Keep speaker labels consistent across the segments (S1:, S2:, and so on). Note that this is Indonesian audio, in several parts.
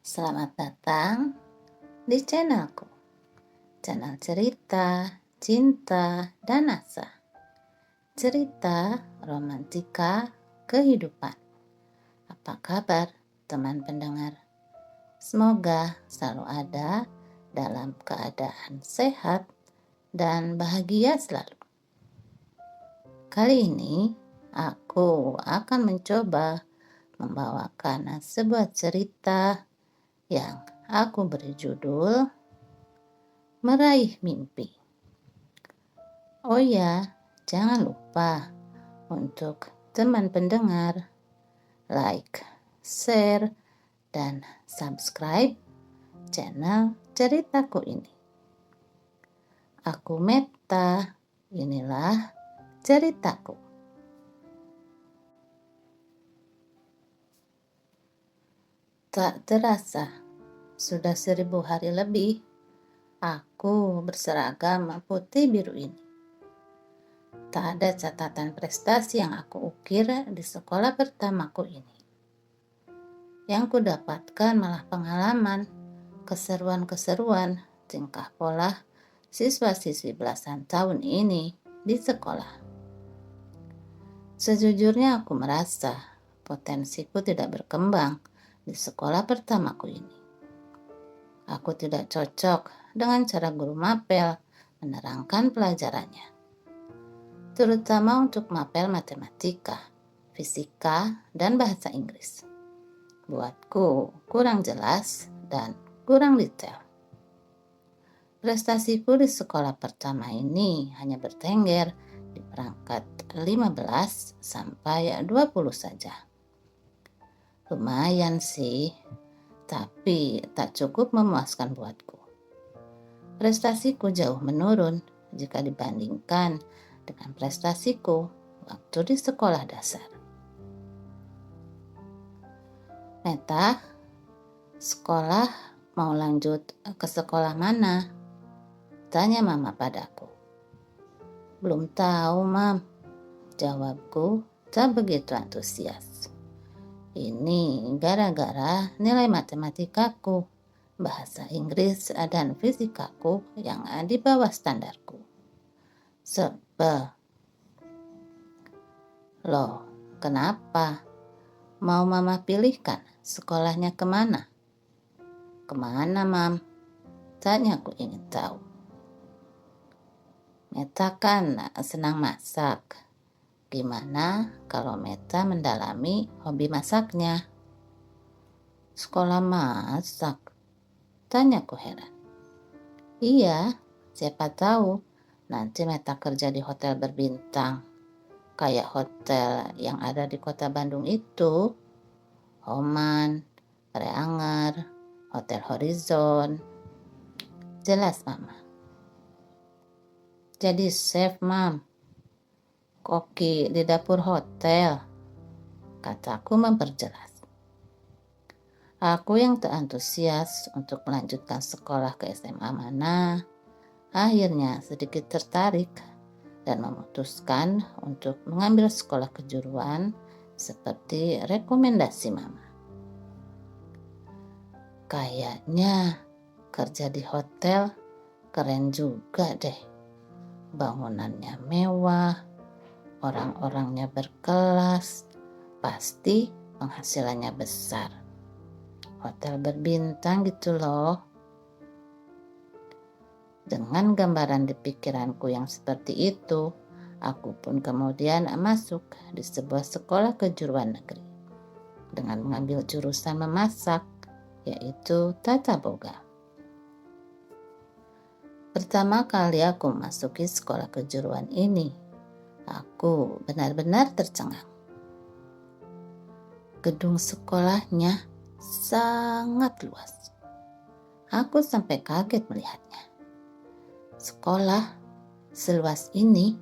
S1: Selamat datang di channelku, channel cerita, cinta, dan asa. Cerita romantika kehidupan. Apa kabar teman pendengar? Semoga selalu ada dalam keadaan sehat dan bahagia selalu. Kali ini aku akan mencoba membawakan sebuah cerita yang aku beri judul Meraih Mimpi. Oh ya, jangan lupa untuk teman pendengar like, share, dan subscribe channel ceritaku ini. Aku Meta, inilah ceritaku. Tak terasa, sudah 1000 hari lebih aku berseragam putih biru ini. Tak ada catatan prestasi yang aku ukir di sekolah pertamaku ini. Yang kudapatkan malah pengalaman, keseruan-keseruan, tingkah pola siswa-siswi belasan tahun ini di sekolah. Sejujurnya aku merasa potensiku tidak berkembang di sekolah pertamaku ini. Aku tidak cocok dengan cara guru mapel menerangkan pelajarannya, terutama untuk mapel matematika, fisika, dan bahasa Inggris. Buatku kurang jelas dan kurang detail. Prestasiku di sekolah pertama ini hanya bertengger di perangkat 15 sampai 20 saja. Lumayan sih, tapi tak cukup memuaskan buatku. Prestasiku jauh menurun jika dibandingkan dengan prestasiku waktu di sekolah dasar. Meta, sekolah mau lanjut ke sekolah mana? Tanya mama padaku. Belum tahu, Mam. Jawabku tak begitu antusias. Ini gara-gara nilai matematikaku, bahasa Inggris, dan fisikaku yang di bawah standarku. Sebel. Loh, kenapa? Mau mama pilihkan sekolahnya kemana? Kemana, Mam? Tanyaku ingin tahu. Meta kan senang masak. Gimana kalau Meta mendalami hobi masaknya? Sekolah masak? Tanyaku heran. Iya, siapa tahu nanti Meta kerja di hotel berbintang. Kayak hotel yang ada di kota Bandung itu. Homan, Preanger, Hotel Horizon. Jelas, Mama. Jadi chef, Mam. Koki di dapur hotel, kataku memperjelas. Aku yang tak antusias untuk melanjutkan sekolah ke SMA mana, akhirnya sedikit tertarik dan memutuskan untuk mengambil sekolah kejuruan seperti rekomendasi mama. Kayaknya kerja di hotel keren juga deh. Bangunannya mewah, orang-orangnya berkelas, pasti penghasilannya besar. Hotel berbintang gitu loh. Dengan gambaran di pikiranku yang seperti itu, aku pun kemudian masuk di sebuah sekolah kejuruan negeri dengan mengambil jurusan memasak, yaitu tata boga. Pertama kali aku masuki sekolah kejuruan ini, aku benar-benar tercengang. Gedung sekolahnya sangat luas. Aku sampai kaget melihatnya. Sekolah seluas ini.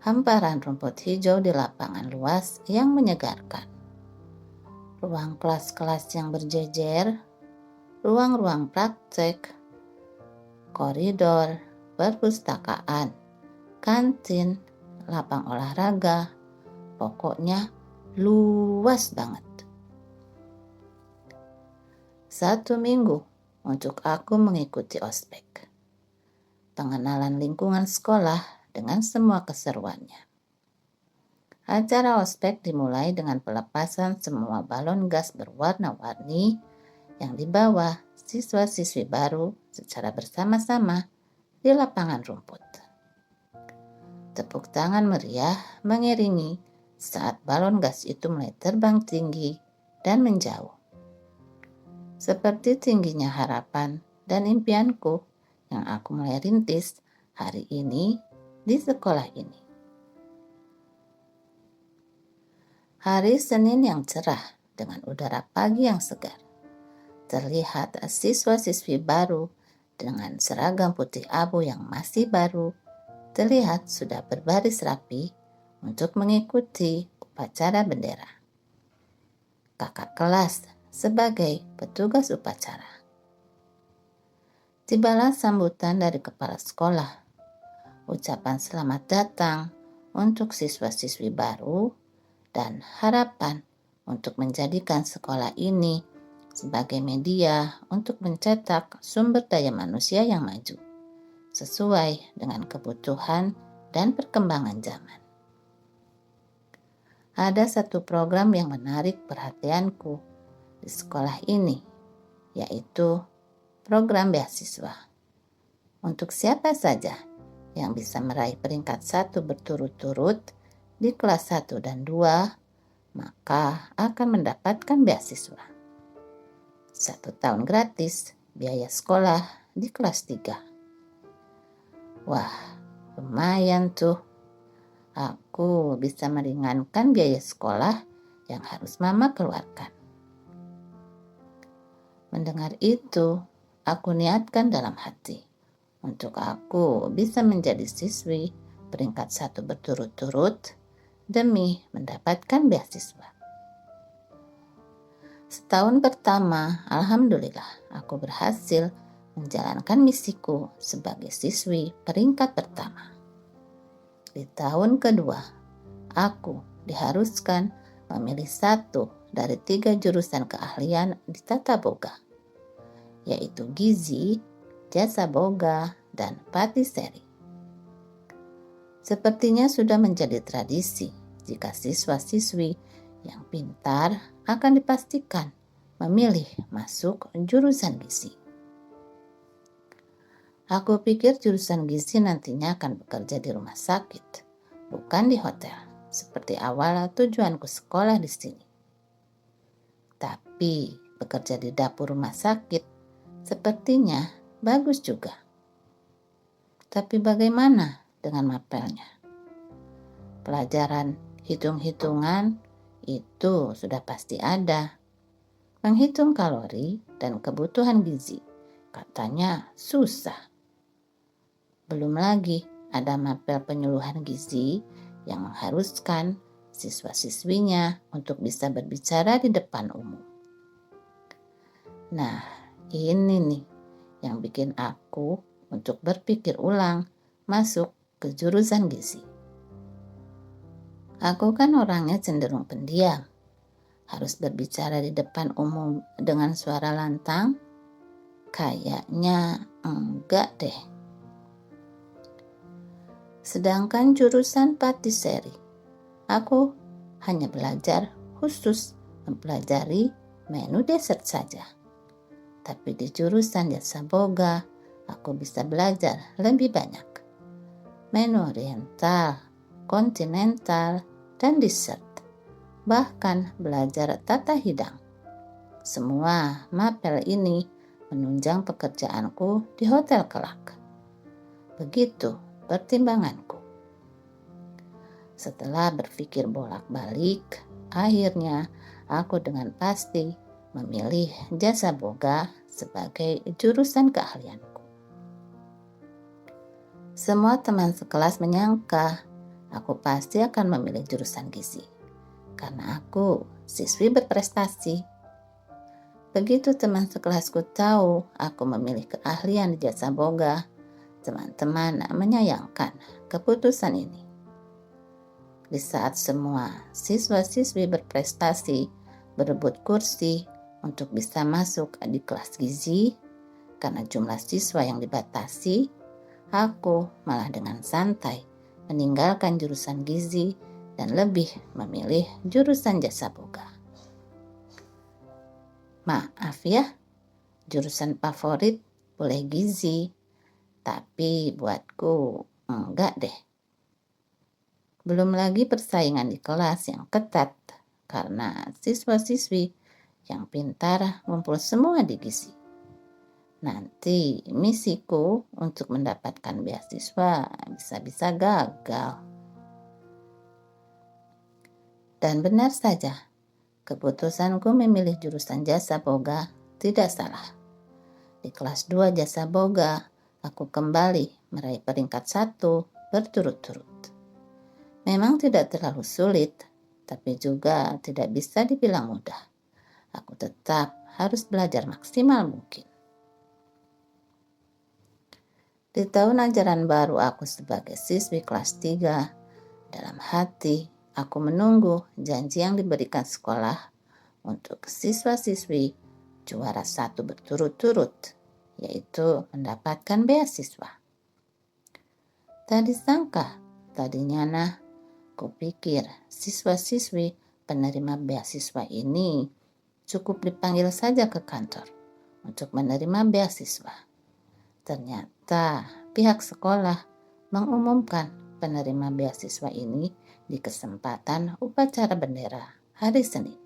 S1: Hamparan rumput hijau di lapangan luas yang menyegarkan. Ruang kelas-kelas yang berjejer, ruang-ruang praktek, koridor, perpustakaan, kantin, lapang olahraga, pokoknya luas banget. 1 minggu untuk aku mengikuti ospek. Pengenalan lingkungan sekolah dengan semua keseruannya. Acara ospek dimulai dengan pelepasan semua balon gas berwarna-warni yang dibawa siswa-siswi baru secara bersama-sama di lapangan rumput. Tepuk tangan meriah mengiringi saat balon gas itu mulai terbang tinggi dan menjauh. Seperti tingginya harapan dan impianku yang aku mulai rintis hari ini di sekolah ini. Hari Senin yang cerah dengan udara pagi yang segar. Terlihat siswa-siswi baru dengan seragam putih abu yang masih baru terlihat sudah berbaris rapi untuk mengikuti upacara bendera. Kakak kelas sebagai petugas upacara. Tibalah sambutan dari kepala sekolah. Ucapan selamat datang untuk siswa-siswi baru dan harapan untuk menjadikan sekolah ini sebagai media untuk mencetak sumber daya manusia yang maju, sesuai dengan kebutuhan dan perkembangan zaman. Ada satu program yang menarik perhatianku di sekolah ini, yaitu program beasiswa. Untuk siapa saja yang bisa meraih peringkat 1 berturut-turut di kelas 1 dan 2, maka akan mendapatkan beasiswa. 1 tahun gratis biaya sekolah di kelas 3. Wah, lumayan tuh. Aku bisa meringankan biaya sekolah yang harus mama keluarkan. Mendengar itu, aku niatkan dalam hati untuk aku bisa menjadi siswi peringkat 1 berturut-turut demi mendapatkan beasiswa. Setahun pertama, alhamdulillah, aku berhasil menjalankan misiku sebagai siswi peringkat pertama. Di tahun kedua, aku diharuskan memilih 1 dari 3 jurusan keahlian di Tata Boga, yaitu gizi, jasa boga, dan patiseri. Sepertinya sudah menjadi tradisi jika siswa-siswi yang pintar akan dipastikan memilih masuk jurusan gizi. Aku pikir jurusan gizi nantinya akan bekerja di rumah sakit, bukan di hotel, seperti awal tujuanku sekolah di sini. Tapi bekerja di dapur rumah sakit sepertinya bagus juga. Tapi bagaimana dengan mapelnya? Pelajaran hitung-hitungan itu sudah pasti ada. Menghitung kalori dan kebutuhan gizi katanya susah. Belum lagi ada mapel penyuluhan gizi yang mengharuskan siswa-siswinya untuk bisa berbicara di depan umum. Nah, ini nih yang bikin aku untuk berpikir ulang masuk ke jurusan gizi. Aku kan orangnya cenderung pendiam. Harus berbicara di depan umum dengan suara lantang? Kayaknya enggak deh. Sedangkan jurusan patiseri, aku hanya belajar khusus mempelajari menu dessert saja. Tapi di jurusan jasa boga, aku bisa belajar lebih banyak. Menu oriental, kontinental, dan dessert. Bahkan belajar tata hidang. Semua mapel ini menunjang pekerjaanku di hotel kelak. Begitu pertimbanganku. Setelah berpikir bolak-balik, akhirnya aku dengan pasti memilih jasa boga sebagai jurusan keahlianku. Semua teman sekelas menyangka aku pasti akan memilih jurusan gizi, karena aku siswi berprestasi. Begitu teman sekelasku tahu aku memilih keahlian di jasa boga, teman-teman menyayangkan keputusan ini. Di saat semua siswa-siswi berprestasi berebut kursi untuk bisa masuk di kelas gizi. Karena jumlah siswa yang dibatasi, aku malah dengan santai meninggalkan jurusan gizi dan lebih memilih jurusan jasa boga. Maaf ya, jurusan favorit boleh gizi, tapi buatku enggak deh. Belum lagi persaingan di kelas yang ketat karena siswa-siswi yang pintar ngumpul semua di gizi. Nanti misiku untuk mendapatkan beasiswa bisa-bisa gagal. Dan benar saja, keputusanku memilih jurusan jasa boga tidak salah. Di kelas 2 jasa boga, aku kembali meraih peringkat 1 berturut-turut. Memang tidak terlalu sulit, tapi juga tidak bisa dibilang mudah. Aku tetap harus belajar maksimal mungkin. Di tahun ajaran baru aku sebagai siswi kelas 3, dalam hati aku menunggu janji yang diberikan sekolah untuk siswa-siswi juara 1 berturut-turut, yaitu mendapatkan beasiswa. Tak disangka, tadinya kupikir siswa-siswi penerima beasiswa ini cukup dipanggil saja ke kantor untuk menerima beasiswa. Ternyata pihak sekolah mengumumkan penerima beasiswa ini di kesempatan upacara bendera hari Senin.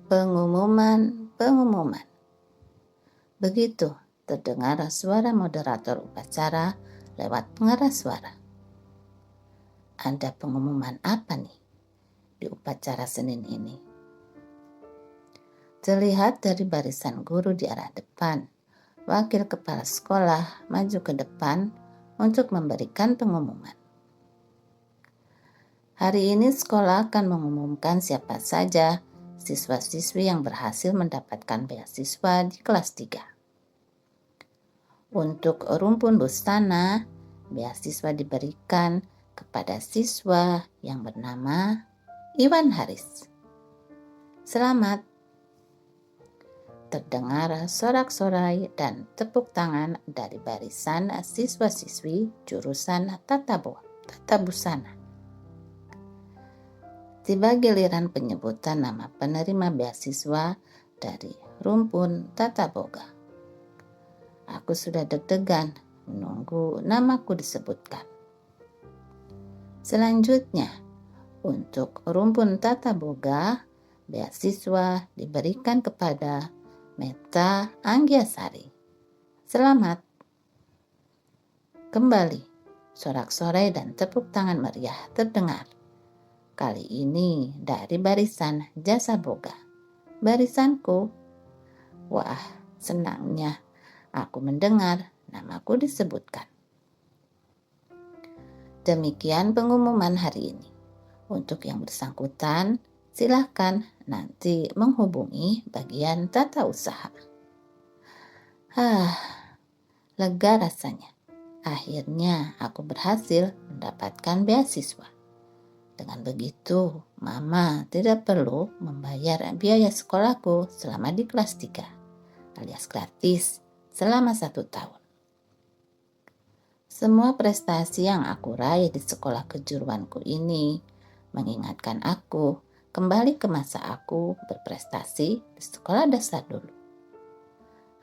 S1: Pengumuman. Begitu terdengar suara moderator upacara lewat pengeras suara. Ada pengumuman apa nih di upacara Senin ini? Terlihat dari barisan guru di arah depan, wakil kepala sekolah maju ke depan untuk memberikan pengumuman. Hari ini sekolah akan mengumumkan siapa saja siswa-siswi yang berhasil mendapatkan beasiswa di kelas 3. Untuk rumpun busana, beasiswa diberikan kepada siswa yang bernama Iwan Haris. Selamat! Terdengar sorak-sorai dan tepuk tangan dari barisan siswa-siswi jurusan tata busana. Tiba giliran penyebutan nama penerima beasiswa dari rumpun tata boga. Aku sudah deg-degan menunggu namaku disebutkan. Selanjutnya, untuk rumpun tata boga, beasiswa diberikan kepada Meta Anggiasari. Selamat. Kembali, sorak-sorai dan tepuk tangan meriah terdengar. Kali ini dari barisan jasa boga. Barisanku. Wah, senangnya aku mendengar namaku disebutkan. Demikian pengumuman hari ini. Untuk yang bersangkutan, silahkan nanti menghubungi bagian tata usaha. Lega rasanya. Akhirnya aku berhasil mendapatkan beasiswa. Dengan begitu, Mama tidak perlu membayar biaya sekolahku selama di kelas 3, alias gratis selama 1 tahun. Semua prestasi yang aku raih di sekolah kejuruanku ini mengingatkan aku kembali ke masa aku berprestasi di sekolah dasar dulu.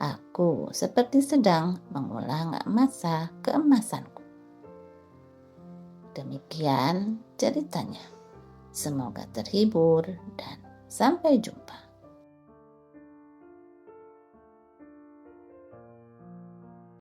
S1: Aku seperti sedang mengulang masa keemasanku. Demikian ceritanya. Semoga terhibur dan sampai jumpa.